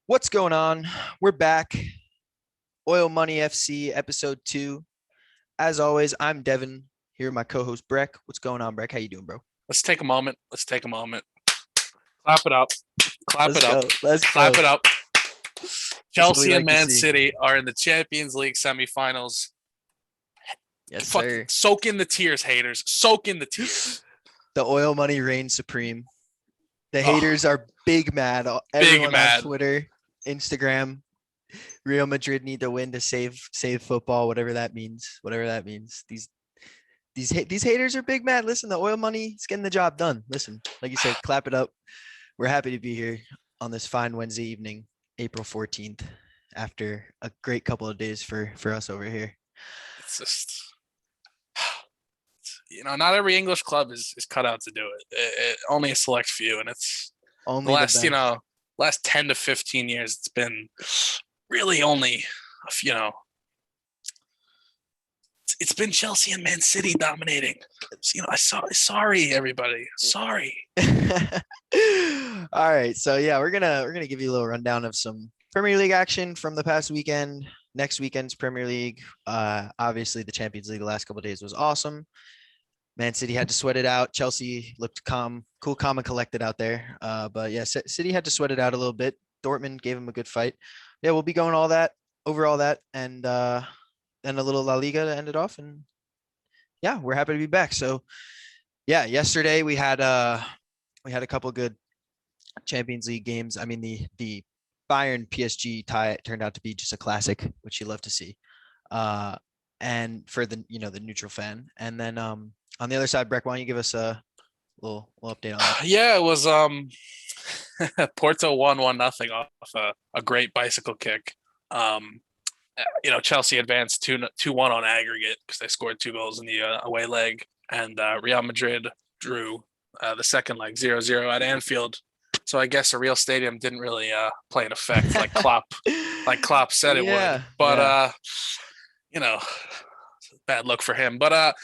What's going on? We're back. Oil Money FC episode 2. As always, I'm Devin here with my co-host Breck. What's going on, Breck? How you doing, bro? Let's take a moment. Let's take a moment. Clap it up. Clap Let's it up. go. Let's Clap go. it up. That's what we Chelsea and like to Man see. City are in the Champions League semifinals. Yes, Fucking sir. soak in the tears, haters. Soak in the tears. The oil money reigns supreme. The Oh, haters are big mad. big Everyone on mad. Twitter, Instagram, Real Madrid need to win to save football, whatever that means. Whatever that means. These haters are big mad. Listen, the oil money is getting the job done. Listen, like you said, clap it up. We're happy to be here on this fine Wednesday evening, April 14th, after a great couple of days for us over here. It's just, not every English club is cut out to do only a select few, and it's the Only the last, best. last 10 to 15 years. It's been really only, it's been Chelsea and Man City dominating. Sorry everybody. Sorry. All right, so yeah, we're gonna give you a little rundown of some Premier League action from the past weekend. Next weekend's Premier League. Obviously the Champions League the last couple of days was awesome. Man City had to sweat it out. Chelsea looked cool, calm, and collected out there. But yeah, City had to sweat it out a little bit. Dortmund gave him a good fight. Yeah, we'll be going over all that, and then a little La Liga to end it off. And yeah, we're happy to be back. So yeah, yesterday we had a couple good Champions League games. I mean, the Bayern PSG tie turned out to be just a classic, which you love to see. Uh, and for the neutral fan. And then on the other side, Breck, why don't you give us a little update on that? Yeah, it was Porto won 1-0 off a great bicycle kick. Chelsea advanced 2-1 on aggregate because they scored 2 goals in the away leg, and Real Madrid drew the second leg 0-0 at Anfield. So I guess a real stadium didn't really play an effect like Klopp said it would. Yeah, But yeah. you know, bad look for him. But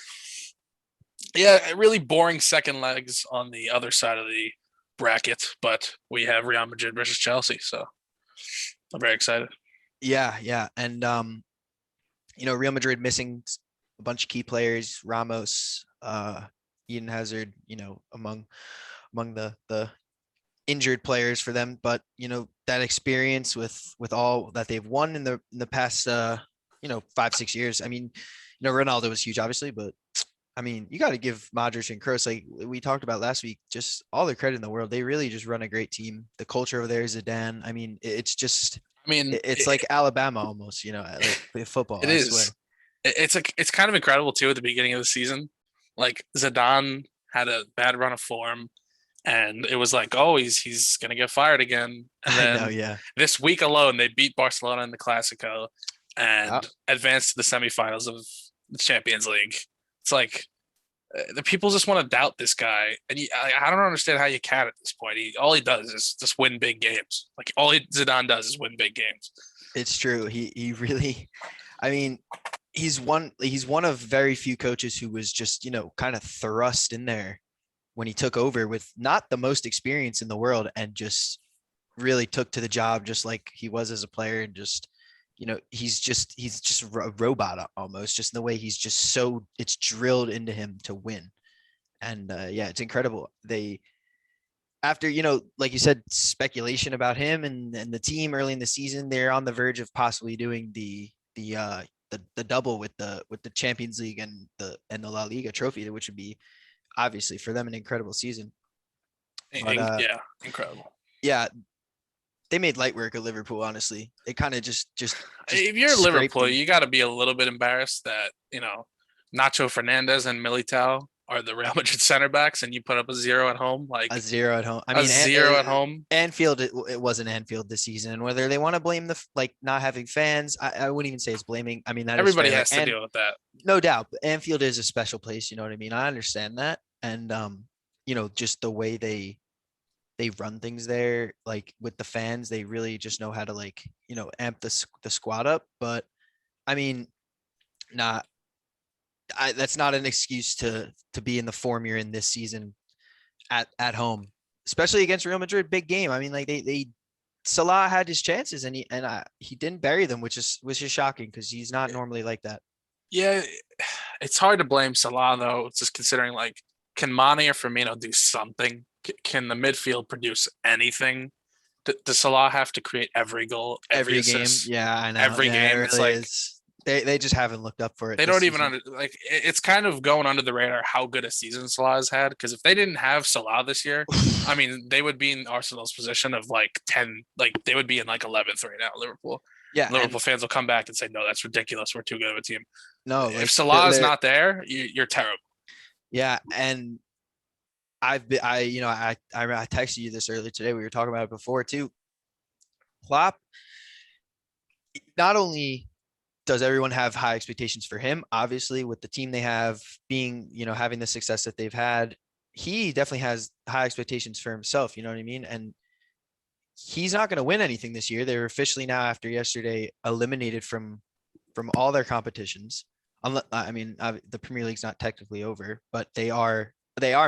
yeah, really boring second legs on the other side of the bracket. But we have Real Madrid versus Chelsea, so I'm very excited. Yeah, yeah. And Real Madrid missing a bunch of key players, Ramos, Eden Hazard, among the injured players for them, but that experience with all that they've won in the past 5-6 years. I mean, Ronaldo was huge, obviously, but I mean, you got to give Modric and Kroos, like we talked about last week, just all the credit in the world. They really just run a great team. The culture over there is Zidane. I mean, it's just I mean, it's like Alabama almost, like football. it I is. swear. It's kind of incredible too at the beginning of the season. Like Zidane had a bad run of form, and it was like, oh, he's gonna get fired again. And I know, then yeah. this week alone, they beat Barcelona in the Clásico Yeah. and advanced to the semifinals of the Champions League. It's like the people just want to doubt this guy, and I don't understand how you can at this point. All he does is just win big games. Like Zidane does is win big games. It's true. He really, I mean, he's one of very few coaches who was just, kind of thrust in there when he took over with not the most experience in the world and just really took to the job just like he was as a player, and just he's just a robot almost, just in the way he's just so it's drilled into him to win. And yeah, it's incredible. They after like you said, speculation about him and the team early in the season, they're on the verge of possibly doing the double with the Champions League and the La Liga trophy, which would be obviously for them an incredible season. But Yeah, incredible. yeah, they made light work of Liverpool. Honestly, they kind of just If you're scraped Liverpool, them. you got to be a little bit embarrassed that Nacho Fernandez and Militao are the Real Madrid center backs, and you put up a zero at home, A like zero at home. I a mean, zero at home. Anfield. It wasn't Anfield this season, and whether they want to blame the like not having fans, I wouldn't even say it's blaming. I mean, that is Everybody fair. has to And deal with that. no doubt, Anfield is a special place. You know what I mean? I understand that, and just the way they run things there, like with the fans, they really just know how to like amp the squad up. But I mean, not that's not an excuse to be in the form you're in this season at home, especially against Real Madrid. Big game. I mean, like they Salah had his chances and he didn't bury them, which is shocking because he's not normally like that. Yeah, it's hard to blame Salah though, just considering like can Mane or Firmino do something? Can the midfield produce anything? Does Salah have to create every goal, every Every game. assist, Yeah, I know. every Yeah, it game? It's really like is. They just haven't looked up for it they this don't even season. under like it's kind of going under the radar how good a season Salah has had. Because if they didn't have Salah this year, I mean, they would be in Arsenal's position of like 10, like they would be in like 11th right now. Liverpool. Yeah, Liverpool and fans will come back and say, "No, that's ridiculous. We're too good of a team." no, If like Salah is they're not there, you're terrible. yeah, and I've been I texted you this earlier today. We were talking about it before too. Klopp, not only does everyone have high expectations for him, obviously with the team they have being, having the success that they've had, he definitely has high expectations for himself, you know what I mean? And he's not going to win anything this year. They're officially now after yesterday eliminated from all their competitions. I mean, the Premier League's not technically over, but they are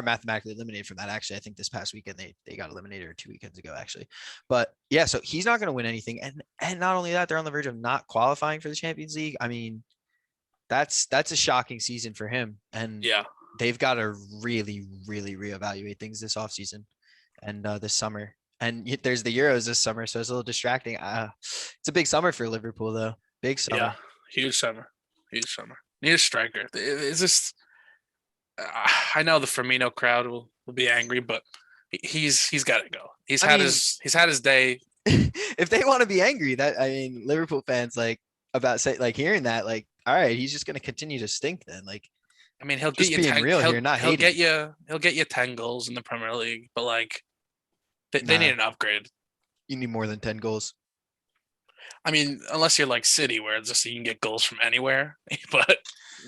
mathematically eliminated from that. Actually, I think this past weekend they got eliminated, or 2 weekends ago, actually. But yeah, so he's not going to win anything, and not only that, they're on the verge of not qualifying for the Champions League. I mean, that's a shocking season for him, and Yeah, they've got to really, really reevaluate things this offseason and this summer. And there's the Euros this summer, so it's a little distracting. It's a big summer for Liverpool, though. Big yeah, summer. huge summer, huge summer. Need a striker. It's just I know the Firmino crowd will be angry, but he's got to go. I mean, He's had his day. if they want to be angry, that I mean, Liverpool fans about say like hearing that, like, all right, he's just gonna continue to stink then. Like, I mean, he'll get just you being 10. real here, not hating. He'll get you 10 goals in the Premier League, but like they need Nah, an upgrade. you need more than 10 goals. I mean, unless you're like City, where it's just you can get goals from anywhere. But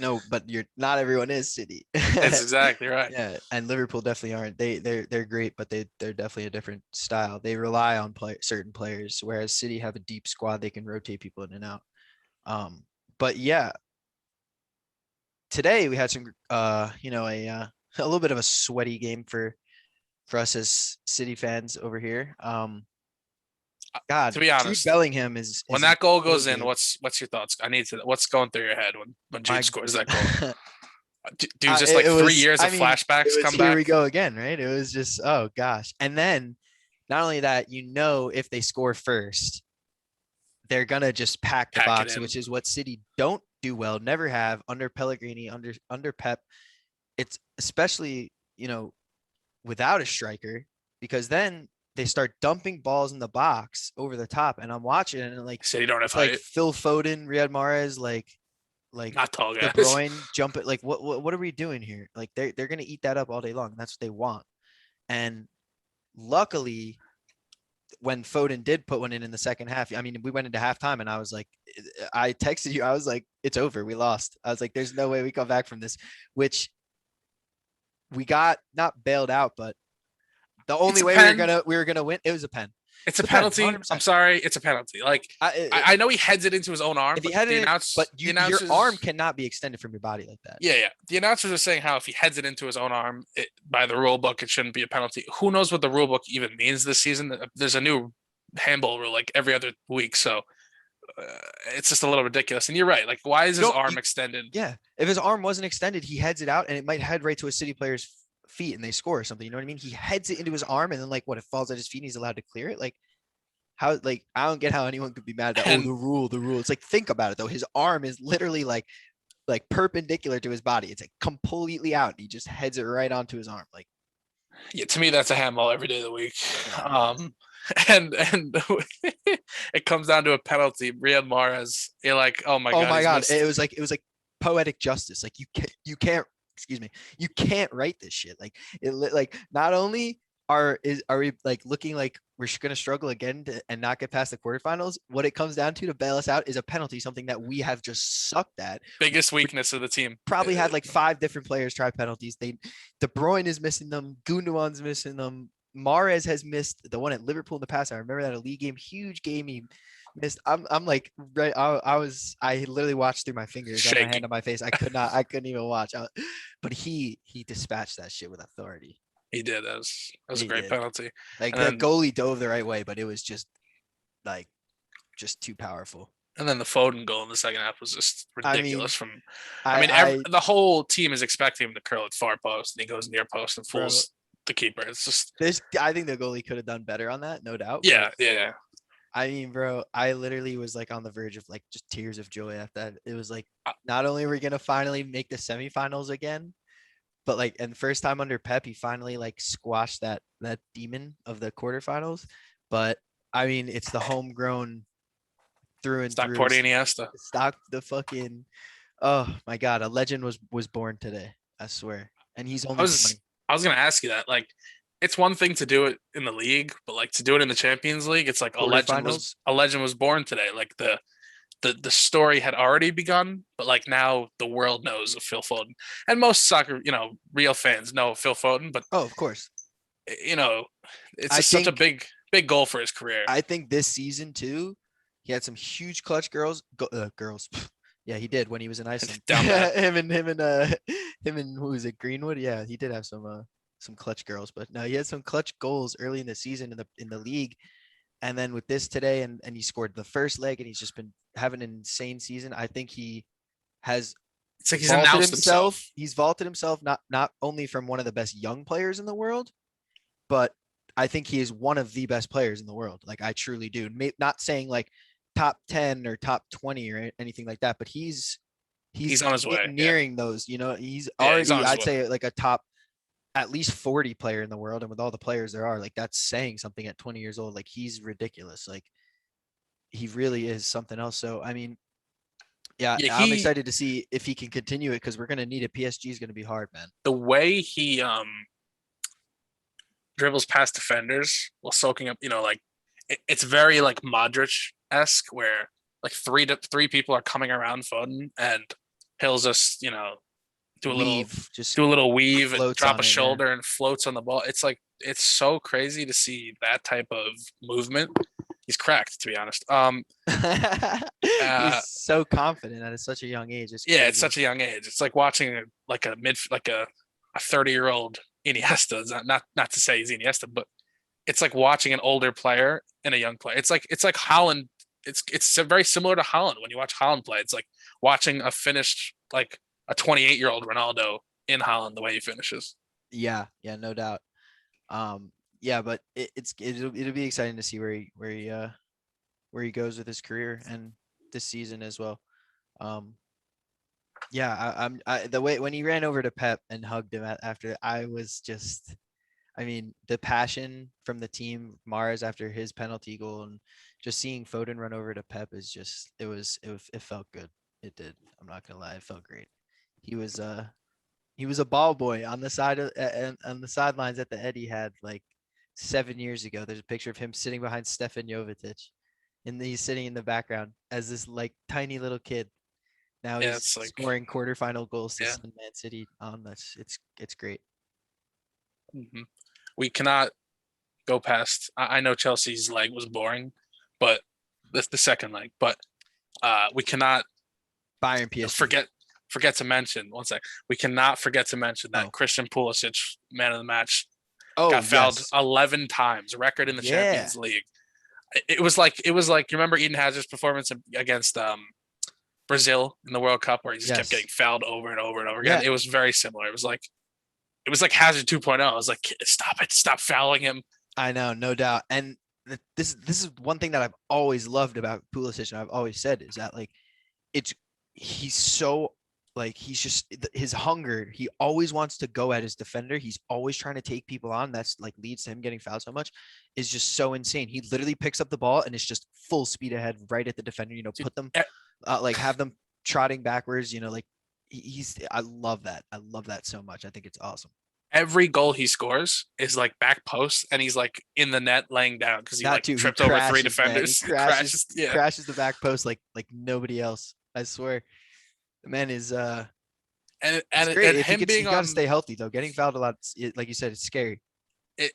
No, but you're not everyone is City. it's exactly right. Yeah, and Liverpool definitely aren't. They're great, but they're definitely a different style. They rely on certain players, whereas City have a deep squad. They can rotate people in and out. But yeah, today we had some a little bit of a sweaty game for us as City fans over here. God, To be Jude honest, Bellingham is when is that goal goes in, imploding. what's your thoughts? I need to. What's going through your head when Jude My scores that goal? Do just like it three was, years I of mean, it flashbacks was come here back? we go again, right? It was just, oh gosh. And then not only that, if they score first, they're gonna just pack the Pack it box, in. which is what City don't do well, never have under Pellegrini, under Pep. It's especially, without a striker, because then they start dumping balls in the box over the top. And I'm watching it and like City don't have it's like height. Phil Foden, Riyad Mahrez, like Not tall De guys. Bruyne jump it. Like what are we doing here? Like they're gonna eat that up all day long. And that's what they want. And luckily, when Foden did put one in the second half, I mean, we went into halftime and I was like, I texted you, I was like, it's over, we lost. I was like, there's no way we come back from this, which we got not bailed out, but the It's only a way pen. we were gonna win, it was a pen. It's a It's a pen, penalty. I'm 100%. sorry. It's a penalty. Like I know he heads it into his own arm, If he but had the it, but the your arm announcers. cannot be extended from your body like that. Yeah, yeah. The announcers are saying how if he heads it into his own arm, by the rule book, it shouldn't be a penalty. Who knows what the rule book even means this season? There's a new handball rule like every other week, so uh, it's just a little ridiculous. And you're right. Like, why is You his don't, arm you, extended? yeah. If his arm wasn't extended, he heads it out and it might head right to a City player's feet and they score or something. You know what I mean? He heads it into his arm and then like what, it falls at his feet and he's allowed to clear it. Like how, like I don't get how anyone could be mad at that. Oh, And the rule. It's like, think about it though. His arm is literally like perpendicular to his body. It's like completely out. He just heads it right onto his arm. Like, yeah, to me, that's a handball every day of the week. no. And it comes down to a penalty. Riyad Mahrez, you're like, oh my Oh god, my he's God. missed. It was like poetic justice. Like you can't, excuse me, you can't write this shit. Like like not only are we like looking like we're gonna struggle again and not get past the quarterfinals. What it comes down to bail us out is a penalty, something that we have just sucked at. Biggest We weakness of the team. probably had like 5 different players try penalties. De Bruyne is missing them. Gundogan's missing them. Mahrez has missed the one at Liverpool in the past. I remember that, a league game, huge game he missed. I'm like, right. I literally watched through my fingers. I had my hand Shaking. on my face. I couldn't even watch. But he dispatched that shit with authority. He did. That was a He great did. penalty. Like And the then goalie dove the right way, but it was just like just too powerful. And then the Foden goal in the second half was just I mean, ridiculous. I The whole team is expecting him to curl at far post, and he goes near post and bro, fools the keeper. It's just I think the goalie could have done better on that, no doubt. But yeah. I mean, bro, I literally was like on the verge of like just tears of joy after that. It was like Uh, not only are we gonna finally make the semifinals again, but like and first time under Pep, he finally like squashed that demon of the quarterfinals. But I mean, it's the homegrown through and through. Stockport Iniesta. Stock the fucking oh my god, a legend was born today. I swear. And he's I only was 20. I was gonna ask you that. Like, it's one thing to do it in the league, but like to do it in the Champions League, it's like Quarterfinals. a legend was born today. Like the story had already begun, but like now the world knows of Phil Foden, and most soccer, real fans know Phil Foden. But Oh, of course. you know, it's I just such a think big goal for his career. I think this season too, he had some huge clutch girls. Yeah, he did when he was in Iceland. Down bad. him and who was it? Greenwood. Yeah, he did have some clutch girls, but no, he had some clutch goals early in the season in the league. And then with this today, and he scored the first leg, and he's just been having an insane season. I think he has It's like he's vaulted announced himself. himself. He's vaulted himself not only from one of the best young players in the world, but I think he is one of the best players in the world. Like I truly do. Not saying like top 10 or top 20 or anything like that, but He's on his way. Yeah, nearing those, he's yeah, he's on already, his I'd way. say like a top at least 40 player in the world. And with all the players there are, like that's saying something at 20 years old. Like he's ridiculous. Like he really is something else. So, I mean, yeah, Yeah, I'm excited to see if he can continue it because we're going to need it. PSG is going to be hard, man. the way he dribbles past defenders while soaking up, like it's very like Modric esque, where like three people are coming around Foden, and he'll just Weave just do a little weave and floats drop a on it. Yeah. shoulder and floats on the ball. It's like it's so crazy to see that type of movement. He's cracked, to be honest. He's Uh, so confident at such a young age. It's yeah, it's crazy. such a young age. It's like watching a 30-year-old Iniesta. It's not to say he's Iniesta, but it's like watching an older player and a young player. It's like Holland. It's very similar to Holland when you watch Holland play. It's like watching a finished like a 28-year-old Ronaldo in Holland the way he finishes. Yeah, yeah, no doubt. Yeah, but it'll be exciting to see where he goes with his career and this season as well. Um, yeah, the way when he ran over to Pep and hugged him after, I was just, I mean, the passion from the team, Mars after his penalty goal, and just seeing Foden run over to Pep is just, it felt good. It did. I'm not gonna lie, it felt great. He was he was a ball boy on the side of on the sidelines at the Etihad like 7 years ago. There's a picture of him sitting behind Stefan Jovetic, and he's sitting in the background as this like tiny little kid. Now Yeah, he's it's like scoring quarterfinal goals to yeah. send Man City on. That's it's great. hmm We cannot go past. I know Chelsea's leg was boring, but that's the second leg. But we cannot Bayern PSG. forget to mention one sec. We cannot forget to mention that Oh, Christian Pulisic, man of the match, oh got fouled yes, 11 times, record in the yeah, Champions League. It was like you remember Eden Hazard's performance against Brazil in the World Cup where he just kept yes, getting fouled over and over and over again. yeah. It was very similar. It was like Hazard 2.0. I was like, stop it, stop fouling him. I know, no doubt. And this is one thing that I've always loved about Pulisic, and I've always said is that like it's he's so like he's just his hunger. He always wants to go at his defender. He's always trying to take people on. That's like leads to him getting fouled so much. Is just so insane. He literally picks up the ball and it's just full speed ahead right at the defender. Dude, Put them like have them trotting backwards. Like he's. I love that. I love that so much. I think it's awesome. every goal he scores is like back post, and he's like in the net laying down because he That like too. He tripped over three crashes, man. He defenders. He crashes crashes. Yeah, crashes the back post like nobody else. I swear. The man is and it's and great. and If he him gets being you gotta on stay healthy though. Getting fouled a lot, like you said, it's scary.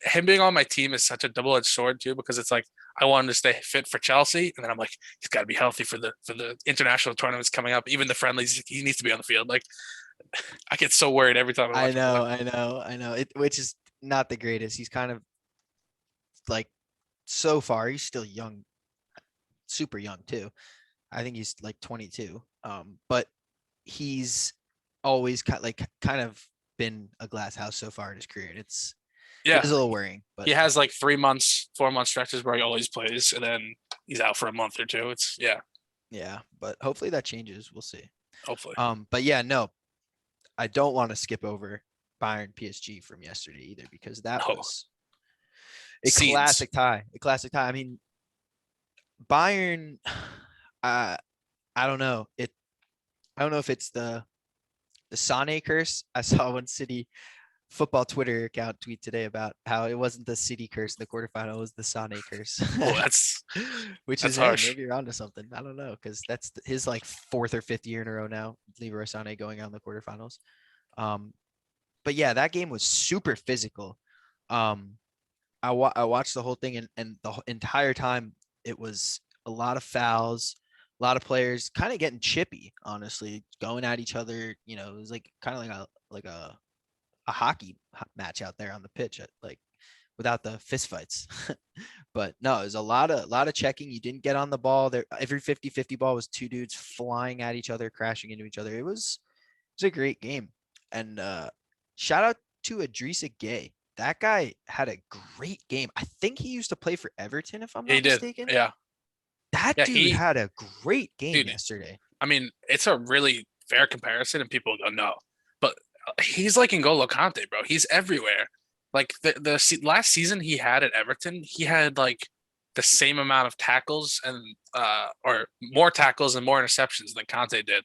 him being on my team is such a double-edged sword too, because it's like I want him to stay fit for Chelsea, and then I'm like he's got to be healthy for the international tournaments coming up, even the friendlies. He needs to be on the field. Like I get so worried every time I I watch him play. know, I know, I know. Which is not the greatest. He's kind of like so far, he's still young. super young too. I think he's like 22. But he's always kind of been a glass house so far in his career. It is Yeah, a little worrying, but he has like 3 months, 4 month stretches where he always plays, and then he's out for a month or two. It's yeah, yeah, but hopefully that changes. We'll see. hopefully. But yeah, no, I don't want to skip over Bayern PSG from yesterday either because that No was a scenes. classic tie. A classic tie. I mean, Bayern, uh, I don't know. I don't know if it's the Sane curse. I saw one City football Twitter account tweet today about how it wasn't the City curse in the quarterfinal, it was the Sane curse. Oh, that's Which is, that's hey, harsh. maybe you're onto something. I don't know, because that's his like fourth or fifth year in a row now. Leroy Sane going on the quarterfinals. Um, but yeah, that game was super physical. Um, I watched the whole thing, and the entire time it was a lot of fouls, a lot of players kind of getting chippy, honestly, going at each other. You know, it was like kind of like a hockey match out there on the pitch, like without the fist fights. But no, it was a lot of checking. You didn't get on the ball there. Every 50-50 ball was two dudes flying at each other, crashing into each other. It was a great game. And shout out to Idrissa Gay. That guy had a great game. I think he used to play for Everton, if I'm Yeah, he not did. mistaken. Yeah, That yeah. dude had a great game Dude. yesterday. I mean, it's a really fair comparison, and people go no, but he's like N'Golo Kante, bro. He's everywhere. Like last season he had at Everton, he had like the same amount of tackles and or more tackles and more interceptions than Kante did.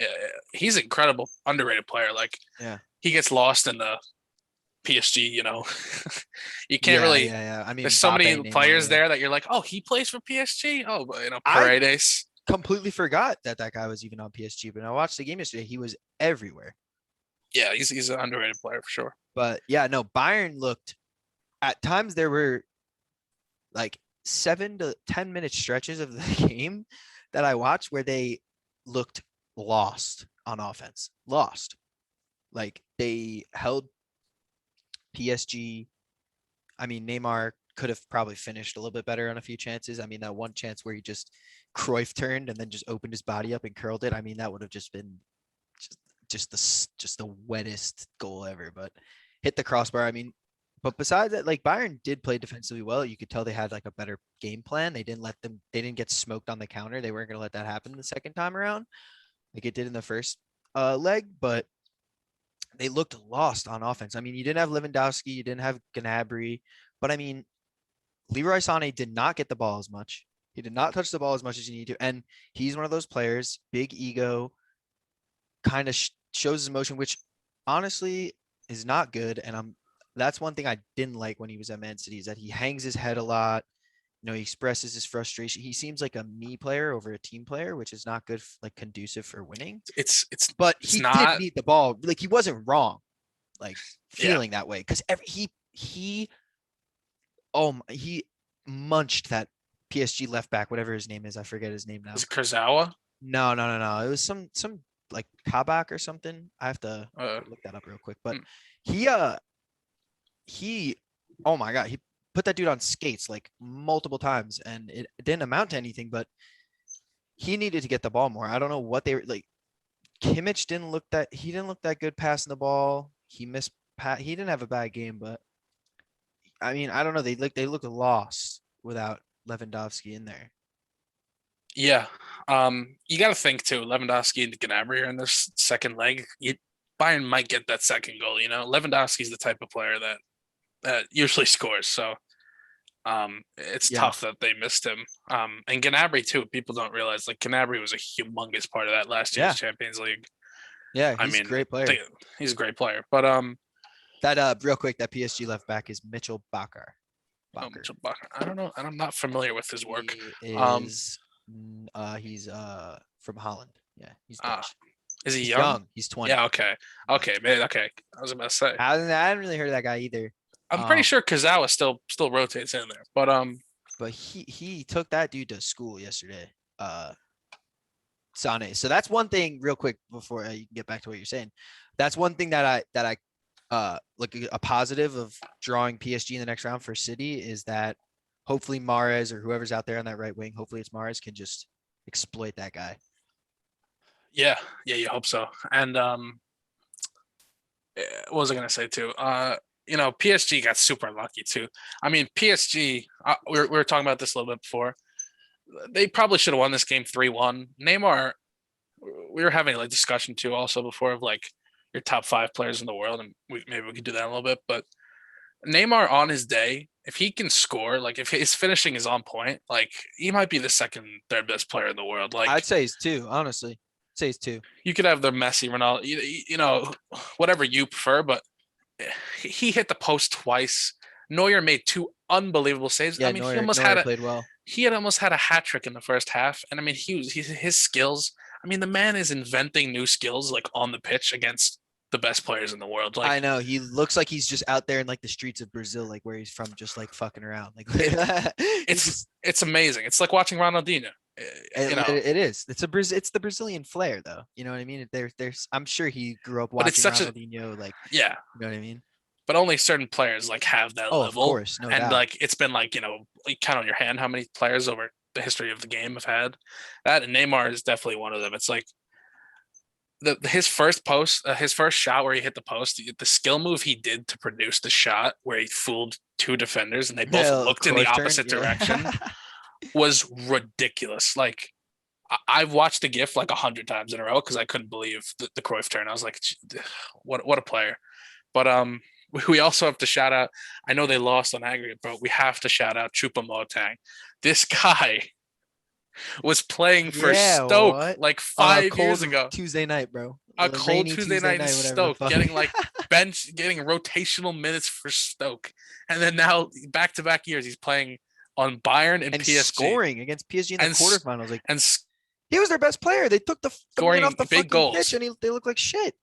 Uh, He's an incredible, underrated player. Like Yeah. he gets lost in the PSG. You can't Yeah, really. yeah, yeah. I There's mean, so many Mbappe, Neymar, players yeah. there that you're like, oh, he plays for PSG. Oh, I Paredes. completely forgot that guy was even on PSG, but I watched the game yesterday. He was everywhere. Yeah, he's an underrated player for sure. But yeah, no, Bayern looked at times there were like 7 to 10 minute stretches of the game that I watched where they looked lost on offense. Lost. Like they held PSG. I mean, Neymar could have probably finished a little bit better on a few chances. I mean, that one chance where he just Cruyff turned and then just opened his body up and curled it. I mean, that would have just been just just the wettest goal ever. But hit the crossbar. I mean, but besides that, like Bayern did play defensively well. You could tell they had like a better game plan. They didn't get smoked on the counter. They weren't going to let that happen the second time around, like it did in the first leg. But they looked lost on offense. I mean, you didn't have Lewandowski, you didn't have Gnabry, but I mean, Leroy Sané did not get the ball as much. He did not touch the ball as much as you need to, and he's one of those players, big ego, kind of shows his emotion, which honestly is not good. And that's one thing I didn't like when he was at Man City is that he hangs his head a lot. You know, he expresses his frustration. He seems like a me player over a team player, which is not good, like conducive for winning. It's it's But it's he did not. need the ball. Like he wasn't wrong, like Yeah, feeling that way because he he munched that PSG left back, whatever his name is. I forget his name is now. it Kurzawa? No, no, no, no. It was some like Kabak or something. I have to Uh, look that up real quick. But hmm. he he oh my god, he put that dude on skates like multiple times and it didn't amount to anything, but he needed to get the ball more. I don't know what they were like. Kimmich didn't look that good passing the ball. He didn't have a bad game, but I mean, I don't know. They look lost without Lewandowski in there. Yeah. You got to think too. Lewandowski and Gnabry are in this second leg. Bayern might get that second goal. Lewandowski's the type of player that usually scores. So it's Yeah. tough that they missed him. And Gnabry too. People don't realize like Gnabry was a humongous part of that last year's Yeah. Champions League. Yeah, I he's a mean, great player. he's a great player. But That real quick, that PSG left back is Mitchell Bakker. Bakker. Mitchell Bakker, I don't know, and I'm not familiar with his work. He Um, is he's from Holland. Yeah, he's uh, Dutch. is he He's young? young. He's 20. Yeah. Okay. Yeah. Okay, man. Okay. I was about to say. I hadn't really heard of that guy either. I'm pretty Um, sure Kazawa still rotates in there, but but he took that dude to school yesterday. Sane. So that's one thing real quick before you can get back to what you're saying. That's one thing that I like a positive of drawing PSG in the next round for City is that hopefully Mahrez or whoever's out there on that right wing, hopefully it's Mahrez, can just exploit that guy. Yeah, you hope so. And what was I gonna say too? PSG got super lucky too. I mean, PSG. We were talking about this a little bit before. They probably should have won this game 3-1. Neymar. We were having like discussion too, also before of like your top 5 players in the world, and maybe we could do that a little bit. But Neymar on his day, if he can score, like if his finishing is on point, like he might be the second, third best player in the world. I'd Like say he's two, honestly. I'd say he's two. you could have the Messi, Ronaldo, whatever you prefer, but he hit the post twice. Neuer made 2 unbelievable saves. I Yeah, mean, Neuer played well. he had almost had a hat trick in the first half, and I mean, his skills. I mean, the man is inventing new skills like on the pitch against the best players in the world. I Like know he looks like he's just out there in like the streets of Brazil, like where he's from, just like fucking around. Like it's amazing. It's like watching Ronaldinho. it is. It's the Brazilian flair, though. You know what I mean? There's. I'm sure he grew up but it's watching such a Ronaldinho. Like, yeah. you know what I mean? But only certain players like have that Oh, of level, course, no and doubt. like it's been like you count on your hand how many players over the history of the game have had that, and Neymar is definitely one of them. It's like his first post, his first shot where he hit the post, the skill move he did to produce the shot where he fooled 2 defenders and they both Yeah, looked in the cross turn. opposite direction Yeah. was ridiculous. Like I've watched the GIF like 100 times in a row because I couldn't believe the Cruyff turn. I was like, what a player. But we also have to shout out. I know they lost on aggregate, but we have to shout out Choupo-Moting. This guy was playing for Yeah, Stoke what? like On a 5 years cold ago. Tuesday night, bro. A A cold rainy Tuesday night in whatever the Stoke, fuck. getting like getting rotational minutes for Stoke, and then now back-to-back years he's playing on Bayern and And PSG scoring against PSG in the and quarterfinals. Like, and he was their best player. They took the man scoring off the big fucking pitch, goals. and they look like shit.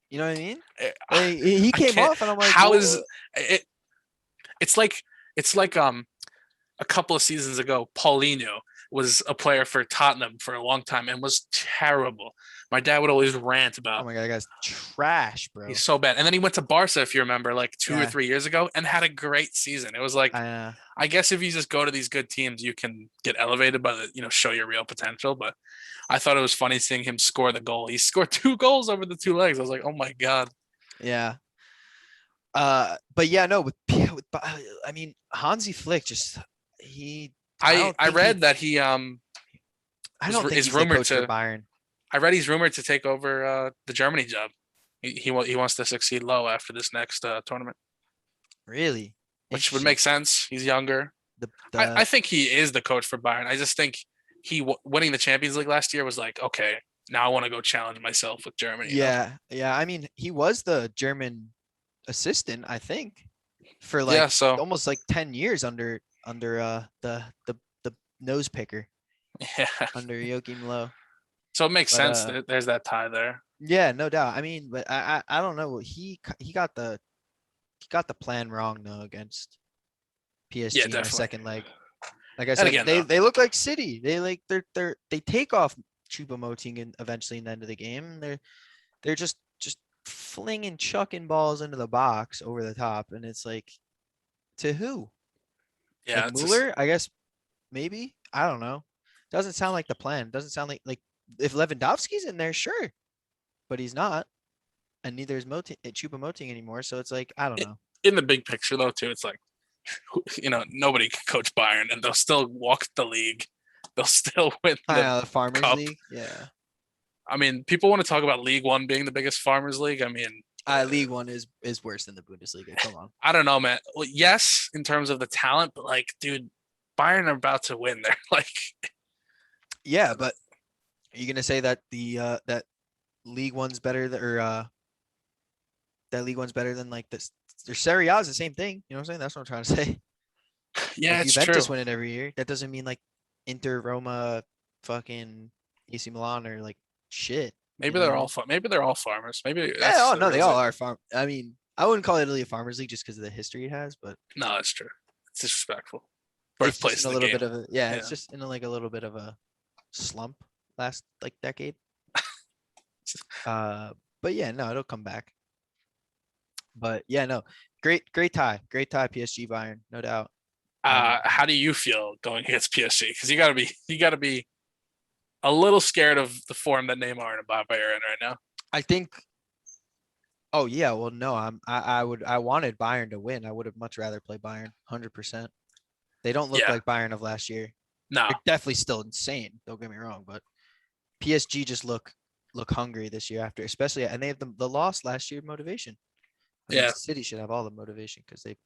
You know what I mean? Eh, Like, he I came can't. off, and I'm like, How whoa. is it? It's like a couple of seasons ago, Paulinho was a player for Tottenham for a long time and was terrible. My dad would always rant Oh about my god, that guy's trash, bro. he's so bad. And then he went to Barca, if you remember, like 2 or 3 years Yeah, ago, and had a great season. It was like, I I guess if you just go to these good teams, you can get elevated by show your real potential. But I thought it was funny seeing him score the goal. He scored 2 goals over the 2 legs. I was like, oh my god. yeah. But yeah, no, I mean, Hansi Flick just he. I I don't I think he. read that he I don't think is he's the rumored coach for to. Bayern. I read he's rumored to take over the Germany job. He wants to succeed low after this next tournament, Really which would interesting. make sense. He's younger. The I the think he is the coach for Bayern. I just think winning the Champions League last year was like, okay, now I want to go challenge myself with Germany. yeah. I mean, he was the German assistant, I think, for like Yeah. So almost like 10 years under the nose picker yeah. under Joachim Low. So it makes But sense that there's that tie there. yeah, no doubt. I mean, but I don't know. He got the plan wrong though against Yeah, PSG in the definitely. second leg. Like I And said, again, they look like City. They like they take off Choupo-Moting and eventually in the end of the game. They're just flinging chucking balls into the box over the top, and it's like, to who? yeah, Like it's just Mueller, I guess, maybe. I don't know. Doesn't sound like the plan. Doesn't sound like if Lewandowski's in there, sure, but he's not, and neither is Choupo-Moting anymore. So it's like, I don't know. in the big picture though too. It's like nobody can coach Bayern, and they'll still walk the league. They'll still win I the know the Farmers cup. League. Yeah. I mean, people want to talk about League One being the biggest farmers league. I mean, League One is worse than the Bundesliga. Come on. I don't know, man. Well, yes, in terms of the talent, but like, dude, Bayern are about to win. They're like, Yeah, but are you gonna say that that League One's better that League One's better than like this? Their Serie A is the same thing. You know what I'm saying? That's what I'm trying to say. yeah, Like it's true. Juventus win it every year. That doesn't mean like Inter, Roma, fucking AC Milan or like shit. Maybe they're all maybe they're all farmers. Maybe Yeah, that's oh the no, they real all thing. are farm. I mean, I wouldn't call Italy a farmers league just because of the history it has, but No, that's true. It's disrespectful. it's just Birthplace in a of the little game. bit of a yeah, Yeah. it's just in like a little bit of a slump last like decade. But yeah, no, it'll come back. But yeah, no, great tie, PSG Bayern, no doubt. And How do you feel going against PSG? Because you gotta be a little scared of the form that Neymar and Mbappe are in right now. I think, oh yeah, well no, I wanted Bayern to win. I would have much rather play Bayern, 100%. They don't look Yeah, like Bayern of last year. no, They're definitely still insane. Don't get me wrong, but PSG just look hungry this year after, especially, and they have the loss last year motivation. I mean, yeah, City should have all the motivation because they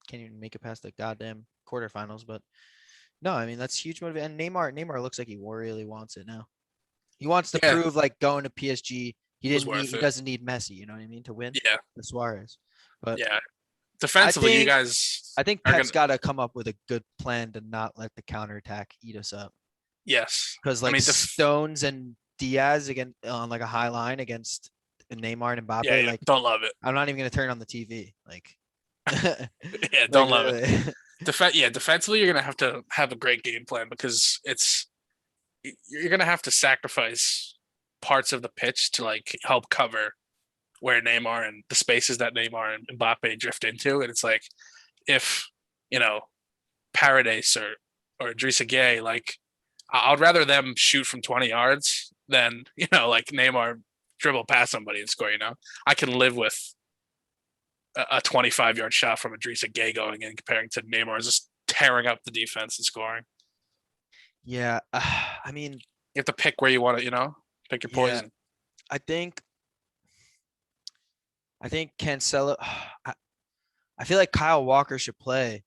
can't even make it past the goddamn quarterfinals. But no, I mean that's huge motivation. And Neymar looks like he really wants it now. He wants to yeah, prove like going to PSG. was worth He it. doesn't need Messi. You know what I mean to win Yeah, the Suarez. But yeah. I Defensively, you think guys I think are Pep's gonna. got to come up with a good plan to not let the counterattack eat us up. Yes, Because I like mean, Stones and Diaz again on like a high line against Neymar and yeah, Mbappe, yeah. like Don't love it. I'm not even gonna turn on the TV. Like, Yeah, like don't love it. literally. Yeah, defensively, you're gonna have to have a great game plan because you're gonna have to sacrifice parts of the pitch to like help cover where Neymar and the spaces that Neymar and Mbappe drift into, and it's like if you know Paredes or Idrissa Gueye, like I'd rather them shoot from 20 yards than like Neymar dribble past somebody and score. I can live with a 25-yard shot from Idrissa Gueye going in comparing to Neymar just tearing up the defense and scoring. Yeah, I mean, You have to pick where you want to, pick your yeah, poison. I think Cancelo. I feel like Kyle Walker should play. I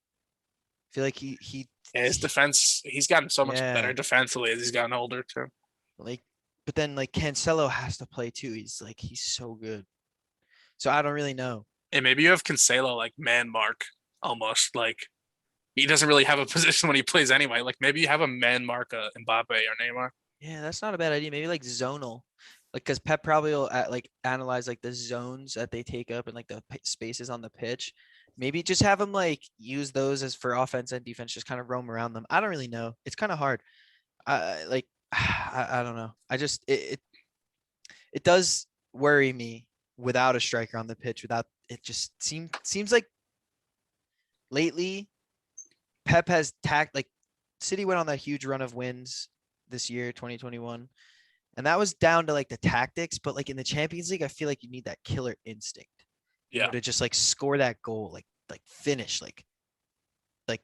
feel like And his defense, he's gotten so much better yeah, defensively as he's gotten older too. like, but then like Cancelo has to play too. He's so good. So I don't really know. And maybe you have Cancelo like man mark almost like he doesn't really have a position when he plays anyway. Like maybe you have a man mark Mbappe or Neymar. Yeah, that's not a bad idea. Maybe like zonal, like because Pep probably will like analyze like the zones that they take up and like the spaces on the pitch. Maybe just have them like use those as for offense and defense, just kind of roam around them. I don't really know. It's kind of hard. Like I don't know. I just it does worry me without a striker on the pitch. Without it, just seems like lately Pep has tacked like City went on that huge run of wins this year, 2021. And that was down to like the tactics, but like in the Champions League, I feel like you need that killer instinct, Yeah, to just like score that goal, like finish, like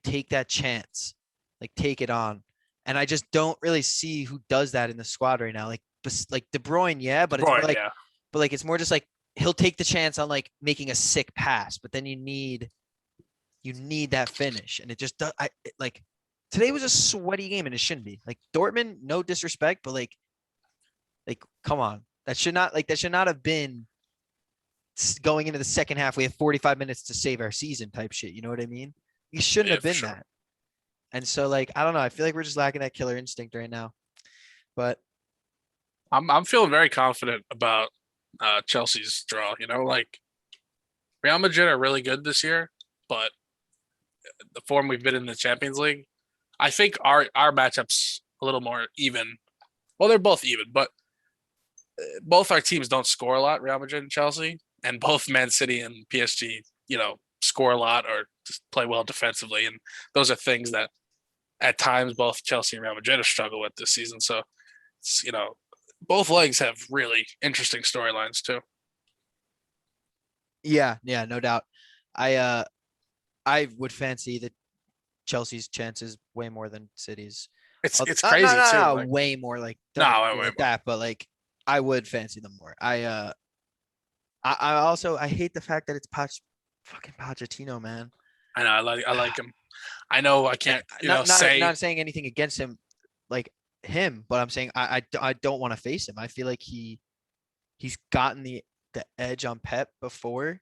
take that chance, like take it on. And I just don't really see who does that in the squad right now. Like De Bruyne, yeah, De but it's more Bruyne. like, Yeah, but like it's more just like he'll take the chance on like making a sick pass, but then you need that finish, and it just does. Like today was a sweaty game, and it shouldn't be. Like Dortmund, no disrespect, but like come on, that should not have been going into the second half. We have 45 minutes to save our season type shit. You know what I mean? You shouldn't yeah, have for been sure. that. And so like I don't know. I feel like we're just lacking that killer instinct right now. But I'm feeling very confident about Chelsea's draw. Like Real Madrid are really good this year, but the form we've been in the Champions League, I think our matchups a little more even. Well, they're both even, but both our teams don't score a lot, Real Madrid and Chelsea, and both Man City and PSG, score a lot or just play well defensively, and those are things that at times both Chelsea and Real Madrid have struggled with this season. So, both legs have really interesting storylines too. yeah, no doubt. I I would fancy that Chelsea's chances way more than City's. It's Not, not, crazy not, too. not Like way more. Like don't no, wait, be wait, like wait. that, but like I would fancy them more. I also I hate the fact that it's fucking Pochettino, man. I know I like him. I know I And can't not say saying anything against him, like him, but I'm saying I don't want to face him. I feel like he's gotten the edge on Pep before,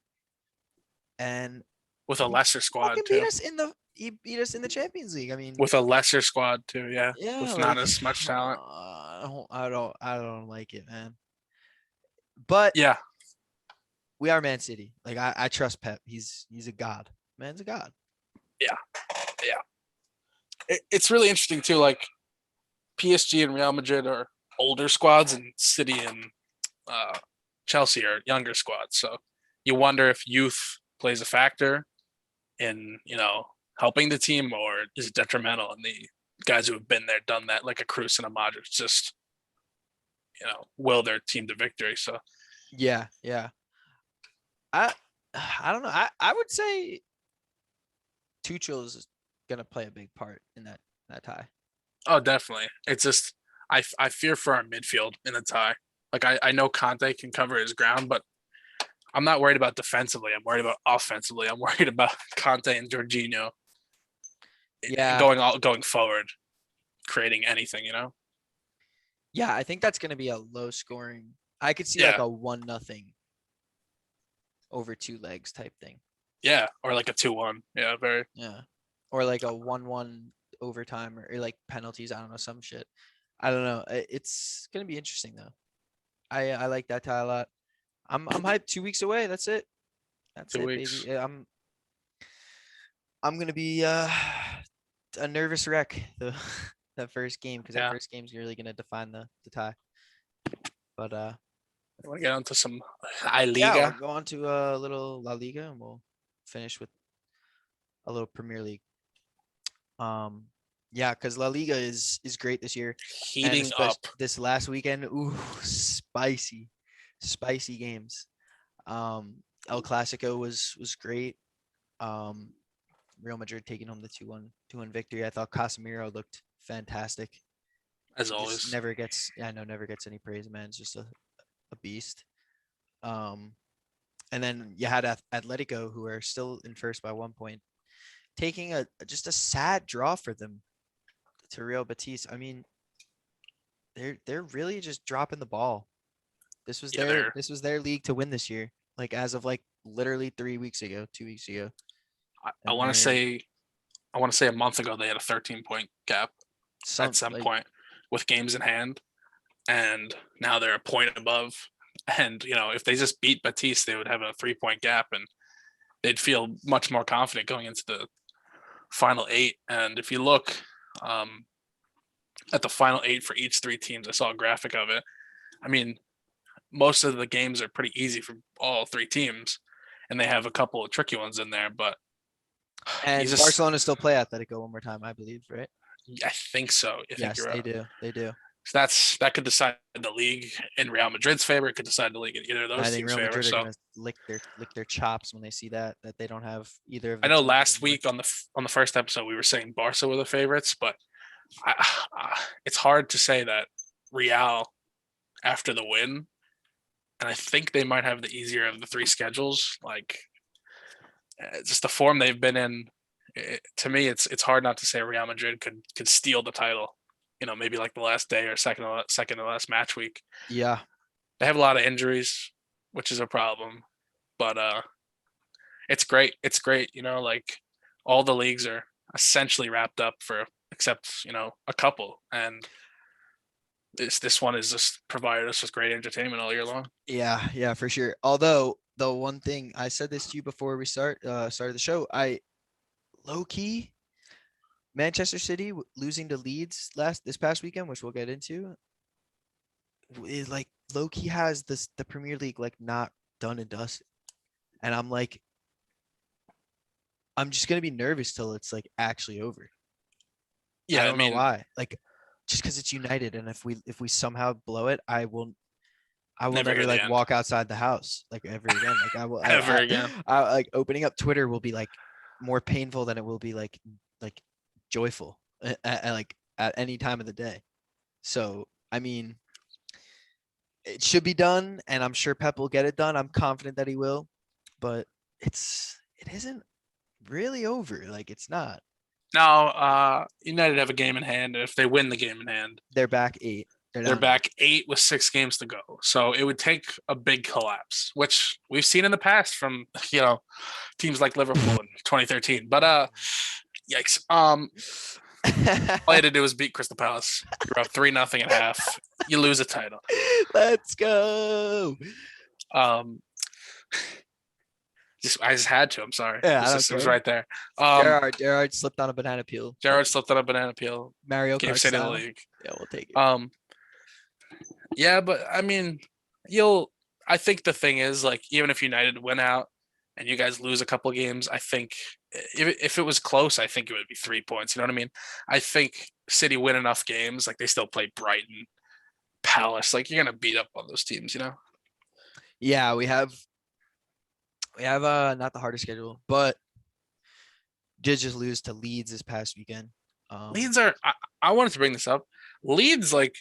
and with a he lesser squad fucking beat too. us in the he beat us in the Champions League. I mean, With a lesser squad too, yeah. yeah, With not like as much talent. I don't like it, man. But Yeah, we are Man City. Like I trust Pep. He's a god. Man's a god. yeah, yeah. It's really interesting too. Like PSG and Real Madrid are older squads, and City and uh, Chelsea are younger squads. So you wonder if youth plays a factor in, helping the team, or is it detrimental? And the guys who have been there, done that, like a Cruz and a Modric, just, will their team to victory. So Yeah, yeah. I I don't know. I would say Tuchel is gonna play a big part in that tie. oh, definitely. It's just I fear for our midfield in the tie. Like I know Conte can cover his ground, but I'm not worried about defensively. I'm worried about offensively. I'm worried about Conte and Jorginho Yeah, going forward, creating anything. yeah. I think that's gonna be a low scoring. I could see like Yeah, a 1-0 over 2 legs type thing. yeah, or like a 2-1. Yeah, very. Yeah, or like a 1-1 overtime or like penalties. I don't know, some shit. I don't know. It's gonna be interesting though. I like that tie a lot. I'm hyped. 2 weeks away. That's it. That's 2 it, baby. weeks. Yeah, I'm gonna be a nervous wreck the that first game, because that Yeah. first game's really gonna define the tie. But You want to get onto some I yeah, we'll Liga? go on to a little La Liga and we'll finish with a little Premier League. Yeah, because La Liga is great this year, and Heating especially up. this last weekend. Ooh, spicy games. El Clásico was great. Um, Real Madrid taking home the 2-1 victory. I thought Casemiro looked fantastic. As He just always. never gets any praise, man. It's just a beast. Um, and then you had Atletico, who are still in first by 1 point, taking just a sad draw for them to Real Betis. I mean, they're really just dropping the ball. This was Yeah, their this was their league to win this year. Like as of like literally 3 weeks ago, 2 weeks ago, I and want to they're say a month ago they had a 13-point gap at some some like point with games in hand, and now they're a point above. And if they just beat Batiste, they would have a 3-point gap, and they'd feel much more confident going into the final 8. And if you look at the final 8 for each 3 teams, I saw a graphic of it. I mean, most of the games are pretty easy for all 3 teams, and they have a couple of tricky ones in there. But you and just, Barcelona still play Atletico one more time, I believe, right? I think so. I think Yes, you're they right. do. They do. So that could decide the league in Real Madrid's favor. It could decide the league in either of I those think teams' Real favor. Madrid are So gonna lick their chops when they see that they don't have either of I the know teams last anymore. week on the first episode we were saying Barca were the favorites, but it's hard to say that Real after the win, and I think they might have the easier of the 3 schedules. Like just the form they've been in, to me, it's hard not to say Real Madrid could steal the title. Maybe like the last day or second to last match week. Yeah, They have a lot of injuries, which is a problem, but it's great. It's great. Like all the leagues are essentially wrapped up for except a couple, and this one has just provided us with great entertainment all year long. yeah, for sure. Although the one thing I said this to you before we started the show, I low key Manchester City losing to Leeds this past weekend, which we'll get into, is like low key has the Premier League like not done and dusted, and I'm just gonna be nervous till it's like actually over. I Yeah, I don't know mean, why. Like just because it's United, and if we somehow blow it, I will never never hear the like end walk outside the house like ever again. Like I will ever again. I like opening up Twitter will be like more painful than it will be like joyful like at any time of the day. So I mean, it should be done, and I'm sure Pep will get it done. I'm confident that he will, but it isn't really over. Like it's not. Now, United have a game in hand, and if they win the game in hand, They're back 8. They're they're down 8. back 8 with 6 games to go. So it would take a big collapse, which we've seen in the past from teams like Liverpool in 2013. But yikes. All you had to do was beat Crystal Palace. You're up 3-0 at half. You lose a title. Let's go. Um, I just had to. I'm sorry. Yeah, I It don't was care. right there. Gerard slipped on a banana peel. Gerard slipped on a banana peel. Mario Gave Kart City the style. league. Yeah, we'll take it. Yeah, but I mean, you'll. I think the thing is, like, even if United win out and you guys lose a couple games, I think if it was close, I think it would be 3 points. You know what I mean? I think City win enough games, like they still play Brighton, Palace. Like you're gonna beat up on those teams, you know. Yeah, we have not the hardest schedule, but did just lose to Leeds this past weekend. Leeds are. I wanted to bring this up. Leeds, like,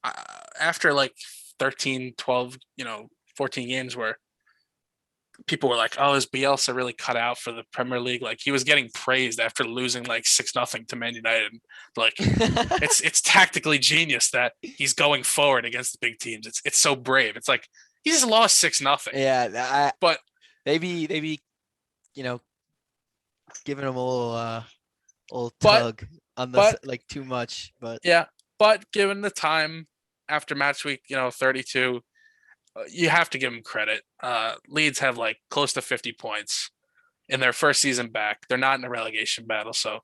uh, after like 13, 12, 14 games where people were like, "Oh, is Bielsa really cut out for the Premier League?" Like he was getting praised after losing like 6-0 to Man United. Like it's tactically genius that he's going forward against the big teams. It's so brave. It's like he just lost 6-0. Yeah, But maybe you know giving him a little but tug on the but like too much, but yeah, but given the time after match week, 32, you have to give them credit. Leeds have like close to 50 points in their first season back. They're not in a relegation battle, so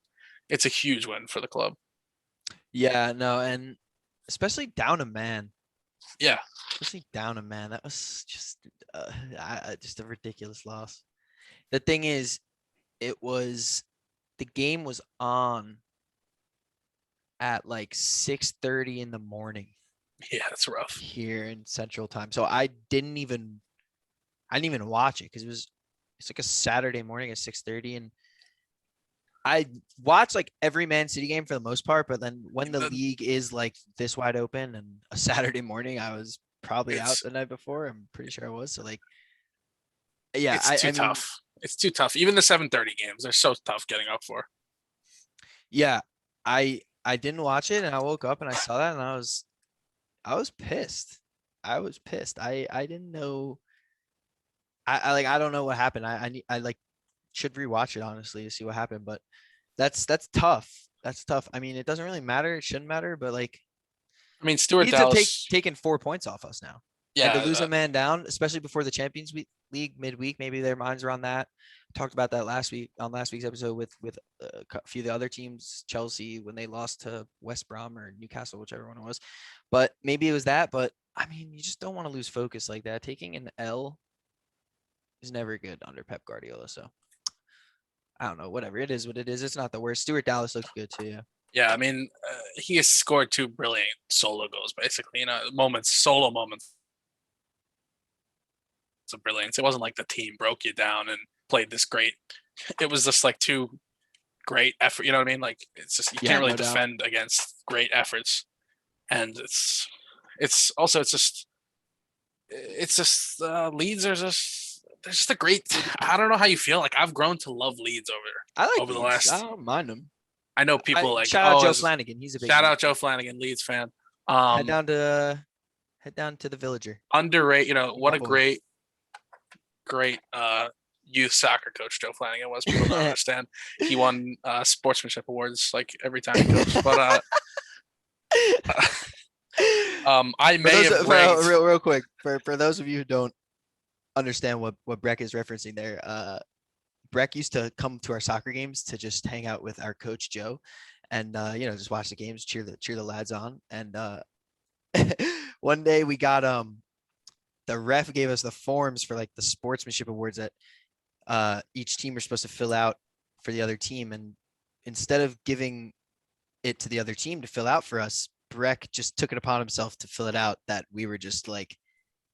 it's a huge win for the club. yeah, no, and especially down a man, Yeah, that was just a ridiculous loss. The thing is, the game was on at like 6:30 in the morning yeah, it's rough. here in Central Time. So I didn't even watch it because it's like a Saturday morning at 6:30, and I watch like every Man City game for the most part. But then when the league is like this wide open and a Saturday morning, I was probably out the night before. I'm pretty sure I was. So like, yeah, It's too tough. It's too tough. Even the 7:30 games, they're so tough getting up for. Yeah, I didn't watch it, and I woke up and I saw that, and I was pissed. I was pissed. I didn't know. I don't know what happened. I like should rewatch it honestly to see what happened, but that's tough. That's tough. I mean, it doesn't really matter. It shouldn't matter, but like I mean, Stuart Leeds have Dallas. taken 4 points off us now, and to Yeah, lose a man down, especially before the League midweek, maybe their minds are on that. Talked about that last week's episode with a few of the other teams, Chelsea when they lost to West Brom or Newcastle, whichever one it was. But maybe it was that. But I mean, you just don't want to lose focus like that. Taking an L is never good under Pep Guardiola. So I don't know. Whatever it is, what it is. It's not the worst. Stuart Dallas looks good too. Yeah. yeah. I mean, he has scored two brilliant solo goals, basically. Solo moments of brilliance. It wasn't like the team broke you down and played this great. It was just like two great effort. You know what I mean? Like it's just you can't really defend against great efforts, and it's just Leeds are just they're just a great. I don't know how you feel. Like I've grown to love Leeds over the last. I don't mind them. I know people like shout out Joe Flanagan. He's a big shout out Joe Flanagan, Leeds fan. Head down to the Villager. Underrated. What a great youth soccer coach Joe Flanagan was. People don't understand. He won sportsmanship awards like every time he coached. But I may have ranked real quick for those of you who don't understand what Breck is referencing there. Breck used to come to our soccer games to just hang out with our coach Joe, and just watch the games, cheer the lads on. And one day we got the ref gave us the forms for like the sportsmanship awards that each team are supposed to fill out for the other team, and instead of giving it to the other team to fill out for us, Breck just took it upon himself to fill it out that we were just like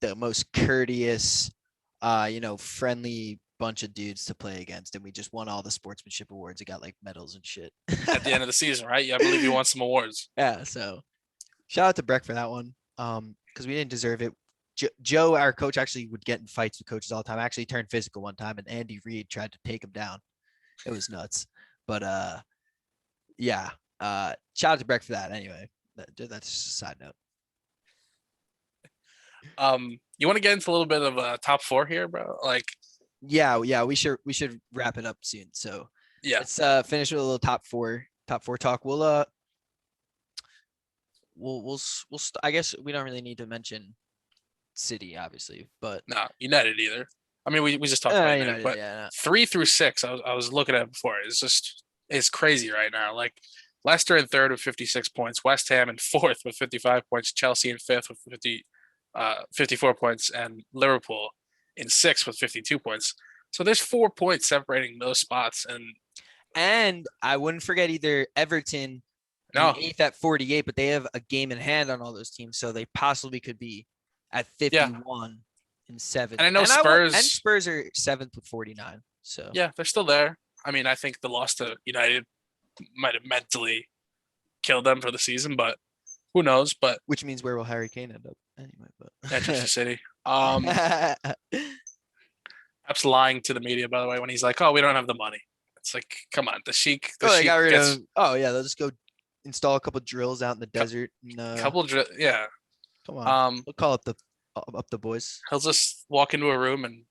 the most courteous, friendly bunch of dudes to play against, and we just won all the sportsmanship awards. It got like medals and shit at the end of the season, right? Yeah, I believe you won some awards. Yeah, so shout out to Breck for that one, because we didn't deserve it. Joe, our coach, actually would get in fights with coaches all the time. Actually turned physical one time, and Andy Reid tried to take him down. It was nuts. But yeah. Shout out to Breck for that. Anyway, that's just a side note. You want to get into a little bit of a top four here, bro? Like, yeah, we should wrap it up soon. So yeah, let's finish with a little top four talk. We'll I guess we don't really need to mention City, obviously, but no, United either. I mean, we just talked about United, but yeah, no. 3 through 6, I was looking at it before. It's crazy right now. Like Leicester in third with 56 points, West Ham in fourth with 55 points, Chelsea in fifth with 54 points, and Liverpool in 6th with 52 points. So there's 4 points separating those spots. And I wouldn't forget either Everton in No, 8th at 48, but they have a game in hand on all those teams, so they possibly could be at yeah, 51 in 7th. and I know And Spurs. Spurs are 7th with 49. So Yeah, they're still there. I mean, I think the loss to United might have mentally killed them for the season, but who knows? But which means where will Harry Kane end up anyway? Manchester But City. oh, Perhaps lying to the media, by the way, when he's like, "Oh, we don't have the money." It's like, come on, the Sheik. The they got Sheik rid gets of. Oh yeah, they'll just go install a couple drills out in the desert. And, yeah. come on, we'll call up the boys. He'll just walk into a room and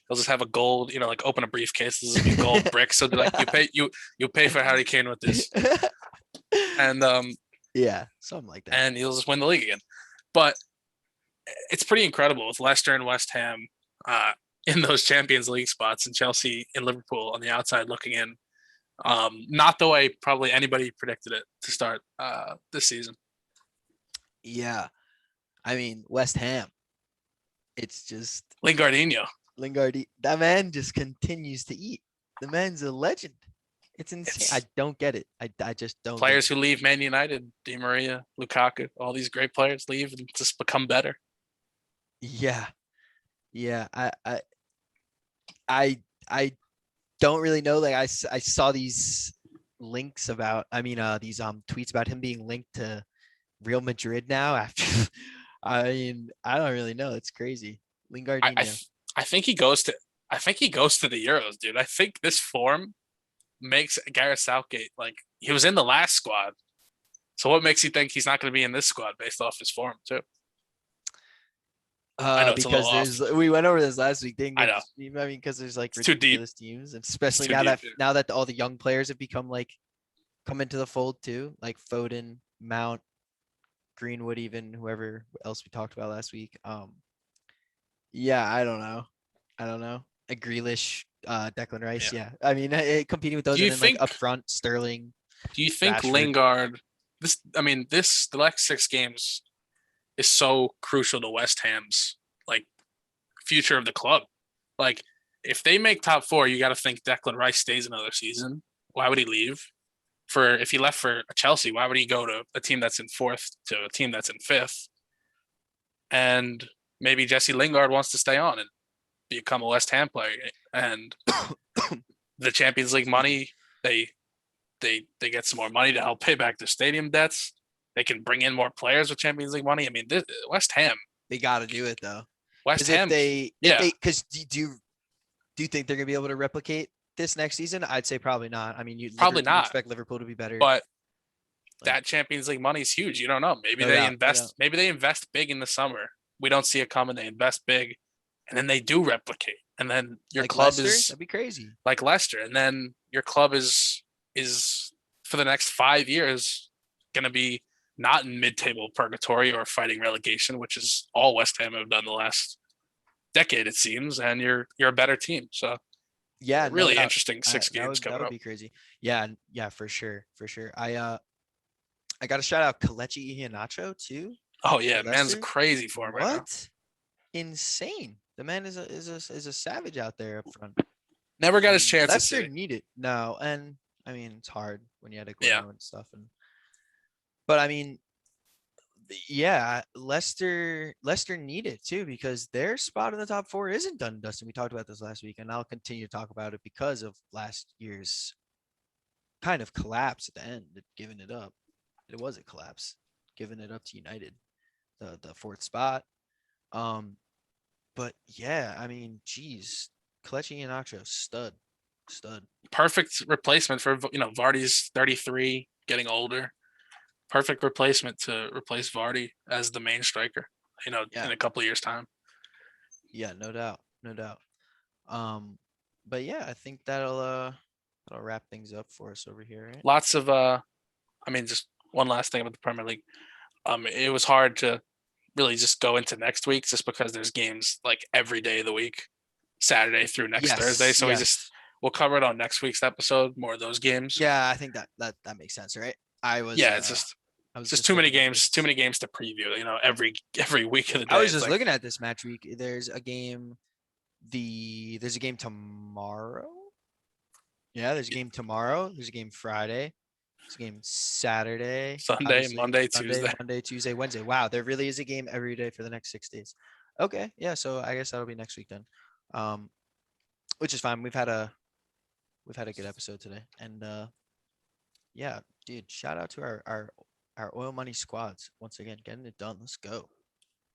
he'll just have a gold, like open a briefcase. There's be gold bricks. So they're like, you pay for Harry Kane with this, and yeah, something like that. and he'll just win the league again. But it's pretty incredible with Leicester and West Ham in those Champions League spots, and Chelsea and Liverpool on the outside looking in. Not the way probably anybody predicted it to start this season. Yeah, I mean West Ham. It's just Lingardinho. That man just continues to eat. The man's a legend. It's insane. I don't get it. I just don't. Players who leave Man United, Di Maria, Lukaku, all these great players leave and just become better. Yeah, yeah. I don't really know. Like I saw these links about. I mean, these tweets about him being linked to Real Madrid now. After, I mean, I don't really know. It's crazy. Lingardinho. I think he goes to. I think he goes to the Euros, dude. I think this form makes Gareth Southgate like he was in the last squad. So what makes you think he's not going to be in this squad based off his form too? I know it's because we went over this last week. I know. I mean, because there's like it's ridiculous teams, and especially now that all the young players have become like come into the fold too, like Foden, Mount, Greenwood, even whoever else we talked about last week. Yeah, I don't know. A Grealish, Declan Rice. Yeah. I mean, competing with those, and then like up front, Sterling. Do you think Rashford. Lingard? The last 6 games is so crucial to West Ham's like future of the club. Like, if they make top 4, you got to think Declan Rice stays another season. Why would he leave? If he left for Chelsea, why would he go to a team that's in 4th to a team that's in 5th? And maybe Jesse Lingard wants to stay on and become a West Ham player. And the Champions League money, they get some more money to help pay back their stadium debts. They can bring in more players with Champions League money. I mean, West Ham. They got to do it though. West Ham. Because do you think they're gonna be able to replicate this next season? I'd say probably not. I mean, you expect Liverpool to be better, but that Champions League money is huge. You don't know. Maybe they invest. Maybe they invest big in the summer. We don't see it coming. They invest big, and then they do replicate. And then your club that'd be crazy. Like Leicester, and then your club is for the next 5 years going to be not in mid-table purgatory or fighting relegation, which is all West Ham have done the last decade, it seems. And you're a better team. So yeah, really interesting 6 games coming up. That would be crazy. Yeah, for sure. I got to shout out Kelechi Iheanacho too. Oh yeah, man's a crazy form right now. What? Insane. The man is a savage out there up front. Never got his chance. Leicester need it. No, and I mean it's hard when you had to go and stuff. But I mean, yeah, Leicester need it too because their spot in the top 4 isn't done, Dustin. We talked about this last week, and I'll continue to talk about it because of last year's kind of collapse at the end, giving it up. It was a collapse, giving it up to United, the 4th spot. But yeah, I mean, geez, Kelechi Iheanacho, stud. Perfect replacement for Vardy's 33, getting older. Perfect replacement to replace Vardy as the main striker. In a couple of years' time. Yeah, no doubt. But yeah, I think that'll wrap things up for us over here. Right? Lots of just one last thing about the Premier League. It was hard to really just go into next week just because there's games like every day of the week, Saturday through next Thursday. So we'll cover it on next week's episode, more of those games. Yeah, I think that makes sense, right? I was It's just just too many looking at games. this. Too many games to preview. Every week of the day. I was it's just like, looking at this match week. There's a game. There's a game tomorrow. Yeah, there's a game tomorrow. There's a game Friday. There's a game Saturday. Sunday, Obviously, Monday, Sunday, Tuesday. Monday, Tuesday, Wednesday. Wow, there really is a game every day for the next 6 days. Okay, yeah. So I guess that'll be next week then. Which is fine. We've had a good episode today, and yeah, dude. Shout out to our oil money squads once again getting it done. Let's go.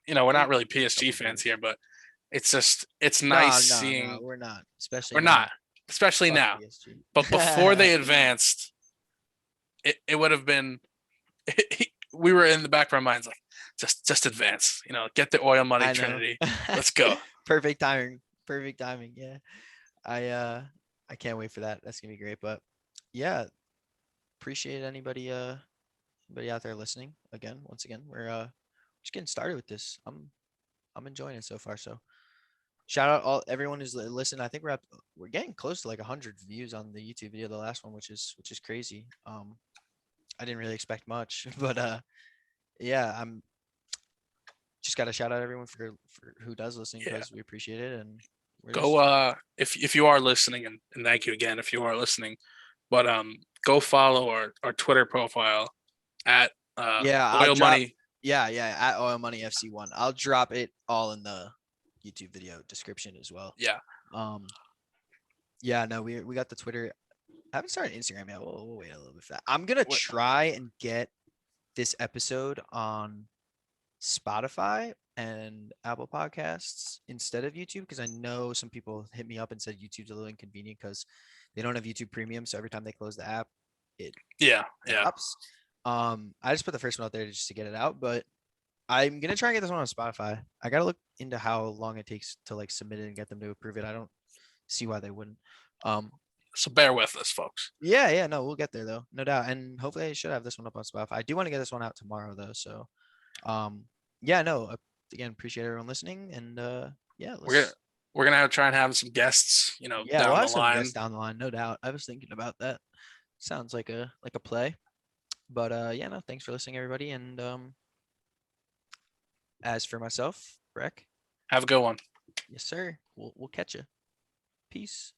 We're not really Couple PSG fans goals. here, but it's nice No, no, no. seeing. We're not, especially We're now. not, especially Fuck now. PSG. But before they advanced, it would have been. We were in the back of our minds like, just advance. Get the oil money I know. trinity. Let's go. Perfect timing. Perfect timing. Yeah. I can't wait for that. That's gonna be great. But yeah, appreciate anybody out there listening. Once again, we're just getting started with this. I'm enjoying it so far. So shout out everyone who's listened. I think we're getting close to like 100 views on the YouTube video, the last one, which is crazy. I didn't really expect much, but yeah, I'm just got to shout out everyone for who does listen Yeah. because we appreciate it. And we're Go if you are listening, and thank you again if you are listening. But go follow our Twitter profile at yeah, I'll Oil drop. Money. Yeah, at Oil Money FC1. I'll drop it all in the YouTube video description as well. Yeah. Yeah, no, we got the Twitter. I haven't started Instagram yet. We'll wait a little bit for that. I'm gonna try and get this episode on Spotify and Apple Podcasts instead of YouTube because I know some people hit me up and said YouTube's a little inconvenient because they don't have YouTube Premium. So every time they close the app, it stops. I just put the first one out there just to get it out, but I'm gonna try and get this one on Spotify. I gotta look into how long it takes to like submit it and get them to approve it. I don't see why they wouldn't. So bear with us, folks. Yeah, no, we'll get there though, no doubt. And hopefully I should have this one up on Spotify. I do want to get this one out tomorrow though. So yeah, no, again, appreciate everyone listening. And yeah, we're gonna try and have some guests, yeah, down we'll have the some line. guests down the line, no doubt. I was thinking about that. Sounds like a play. But yeah, no, thanks for listening, everybody. And as for myself, Breck, Have a good one. yes, sir. We'll catch you. Peace.